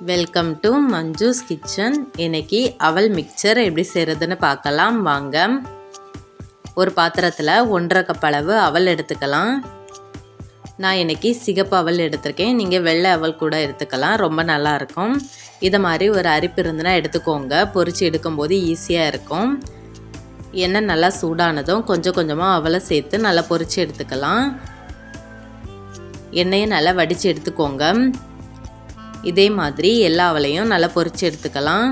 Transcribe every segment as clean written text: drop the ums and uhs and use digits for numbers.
Welcome to Manju's kitchen. இன்னைக்கு அவல் mixer எப்படி செய்கிறதுன்னு பார்க்கலாம் வாங்க. ஒரு பாத்திரத்தில் 1.5 கப் அளவு அவல் எடுத்துக்கலாம். நான் இன்றைக்கி சிகப்பு அவல் எடுத்திருக்கேன். நீங்கள் வெள்ளை அவல் கூட எடுத்துக்கலாம், ரொம்ப நல்லாயிருக்கும். இதை மாதிரி ஒரு அரிப்பு இருந்துன்னா எடுத்துக்கோங்க, பொரித்து எடுக்கும்போது ஈஸியாக இருக்கும். எண்ணெய் நல்லா சூடானதும் கொஞ்சம் கொஞ்சமாக அவலை சேர்த்து நல்லா பொரித்து எடுத்துக்கலாம். எண்ணெயை நல்லா வடித்து எடுத்துக்கோங்க. இதே மாதிரி எல்லா அவலையும் நல்லா பொரிச்சு எடுத்துக்கலாம்.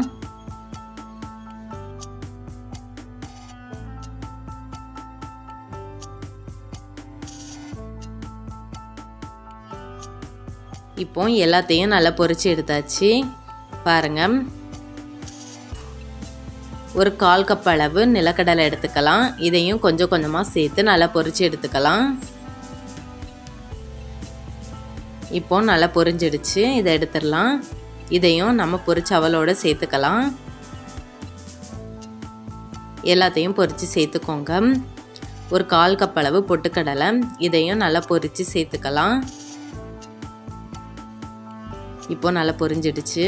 இப்போ எல்லாத்தையும் நல்லா பொரிச்சு எடுத்தாச்சு. பாருங்க, ஒரு 1/4 கப் அளவு நிலக்கடலை எடுத்துக்கலாம். இதையும் கொஞ்சம் கொஞ்சமாக சேர்த்து நல்லா பொரிச்சு எடுத்துக்கலாம். இப்போ நல்லா பொரிஞ்சிடுச்சு, இதை எடுத்துடலாம். இதையும் நம்ம பொரிச்ச அவலோடு சேர்த்துக்கலாம். எல்லாத்தையும் பொரித்து சேர்த்துக்கோங்க. ஒரு 1/4 கப் அளவு பொட்டுக்கடலை, இதையும் நல்லா பொரித்து சேர்த்துக்கலாம். இப்போ நல்லா பொரிஞ்சிடுச்சு,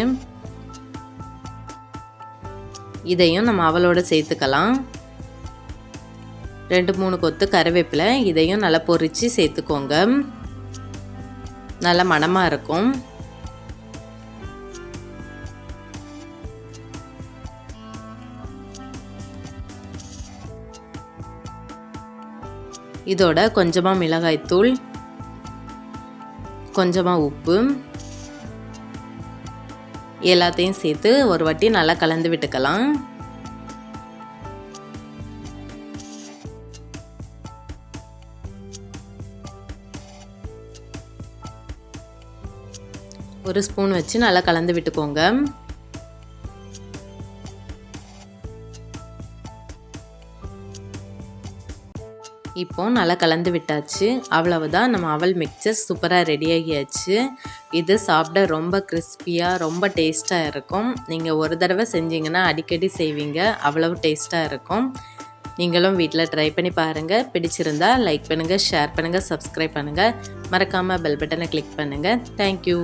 இதையும் நம்ம அவலோடு சேர்த்துக்கலாம். 2-3 கொத்து கருவேப்பிலை, இதையும் நல்லா பொரித்து சேர்த்துக்கோங்க. நல்ல மணமாக இருக்கும். இதோட கொஞ்சமாக மிளகாய்த்தூள், கொஞ்சமாக உப்பு எல்லாத்தையும் சேர்த்து ஒரு வாட்டி நல்லா கலந்து விட்டுக்கலாம். ஒரு ஸ்பூன் வச்சு நல்லா கலந்து விட்டுக்கோங்க. இப்போ நல்லா கலந்து விட்டாச்சு. அவ்வளவுதான், நம்ம அவல் மிக்சர் சூப்பராக ரெடியாகியாச்சு. இது சாப்பிட ரொம்ப கிறிஸ்பியாக ரொம்ப டேஸ்ட்டாக இருக்கும். நீங்கள் ஒரு தடவை செஞ்சீங்கன்னா அடிக்கடி செய்வீங்க, அவ்வளவு டேஸ்ட்டாக இருக்கும். நீங்களும் வீட்டில் ட்ரை பண்ணி பாருங்கள். பிடிச்சிருந்தா லைக் பண்ணுங்கள், ஷேர் பண்ணுங்கள், சப்ஸ்கிரைப் பண்ணுங்கள். மறக்காமல் பெல் பட்டனை கிளிக் பண்ணுங்கள். தேங்க்யூ.